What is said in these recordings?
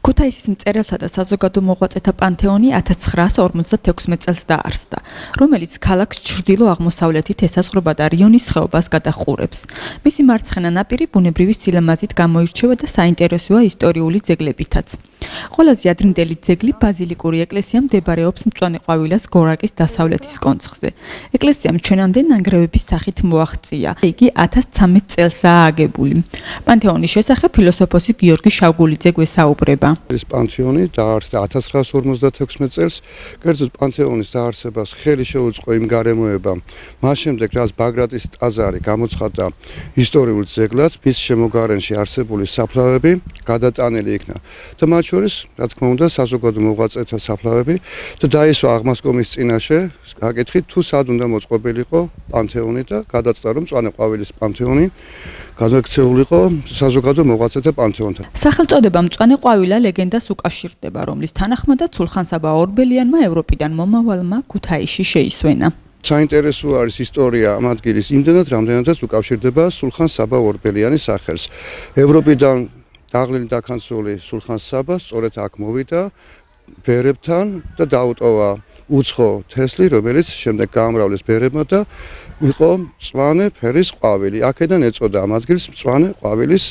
ქუთაისის მწერალთა და საზოგადო მოღვაწეთა პანთეონი 1956 წელს დაარსდა, რომელიც ქალაქს ჩრდილო-აღმოსავლეთით ესაზღვრება და რიონის ხეობას გადაჰყურებს. მისი მარცხენა ნაპირი ბუნებრივი სილამაზით გამოირჩევა და საინტერესოა ისტორიული ძეგლებითაც. ყველაზე ადრინდელი ძეგლი ბაზილიკური ეკლესია მდებარეობს მწვანე ყვავილას გორაკის დასავლეთის კონცხზე. ეკლესიამ ჩვენამდე ნანგრევების სახით მოაღწია. იგი 1013 წელსაა აგებული. პანთეონის შესახებ ფილოსოფოსი გიორგი შავგულიძე გვესაუბრება. ეს პანთეონი დაარსდა 1956 წელს. კერძოდ პანთეონის დაარსებას ხელი შეუწყო იმ გარემოებამ, მას შემდეგ რაც ბაგრატის ტაძარი გამოცხადდა ისტორიულ ძეგლად, მის შემოგარენში არსებული საფლავები გადატანილი იქნა. და მათ შორის, რა თქმა უნდა, საზოგადო მოღვაწეთა საფლავები და დაისვა აღმასკომის წინაშე გაკითხით, თუ სად უნდა მოწყობილიყო პანთეონი და გადაწყდა, რომ მწვანე ყვავილის პანთეონი გადაქცეულიყო საზოგადო მოღვაწეთა პანთეონთან. სახელწოდება მწვანე ყვავილა ლეგენდას უკავშირდება, რომლის თანახმადაც სულხან-საბა ორბელიანმა ევროპიდან მომავალმა ქუთაისში შეისვენა. საინტერესო არის ისტორია ამ ადგილის იმდენად, რამდენადაც უკავშირდება სულხან-საბა ორბელიანის სახელს. ევროპიდან დაღლილი დაქანცული სულხან-საბა სწორედ აქ მოვიდა ბერებთან და დაუტოვა უცხო თესლი, რომელიც შემდეგ გაამრავლეს ბერებმა და იყო მწვანე ფერის ყვავილი. აქედან ეწოდა ამ ადგილს მწვანე ყვავილის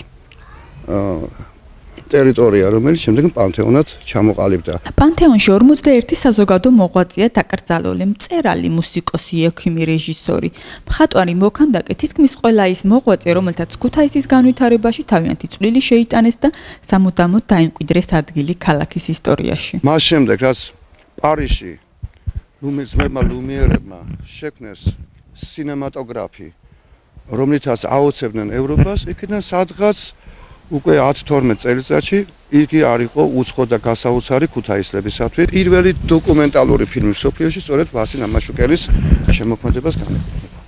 ტერიტორია, რომელიც შემდეგ პანთეონად ჩამოყალიბდა. პანთეონში 41 საზოგადო მოღვაწეა დაკრძალული: მწერალი, მუსიკოსი, ექიმი, რეჟისორი, მხატვარი, მოქანდაკე, თითქმის ყველა ის მოღვაწე, რომელთაც ქუთაისის განვითარებაში თავიანთი წვლილი შეიტანეს და სამუდამოდ დაიმკვიდრეს ადგილი ქალაქის ისტორიაში. მას შემდეგ, რაც პარიზში ძმებმა ლუმიერებმა შექმნეს სინემატოგრაფი, რომლითაც აოცებდნენ ევროპას, იქიდან სადღაც უკვე 10-12 წელიწადში იგი არ იყო უცხო და გასაოცარი ქუთაისლებისათვის. პირველი დოკუმენტალური ფილმი მსოფლიოში სწორედ ვასილ ამაშუკელის შემოქმედებას განეკუთვნება.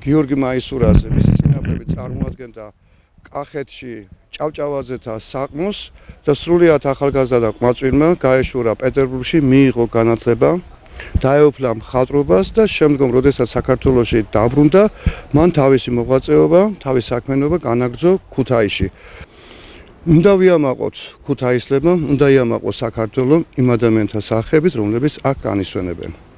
გიორგი მაისურაძე მისი წინაპრები წარმოადგენდა კახეთში ჭავჭავაძეთა საყმოს და სრულიად ახალგაზრდა და ყმაწვინმა გაეშურა პეტერბურგში, მიიღო განათლება, დაეუფლა მხატვრობას და შემდგომ, როდესაც საქართველოში დაბრუნდა, მან თავისი მოღვაწეობა, თავისი საქმიანობა განაგრძო ქუთაისში. უნდა ვიამაყოთ ქუთაისლებმა, უნდა იამაყოს საქართველო იმ ადამიანთა სახებით, რომლებიც აქ განისვენებენ.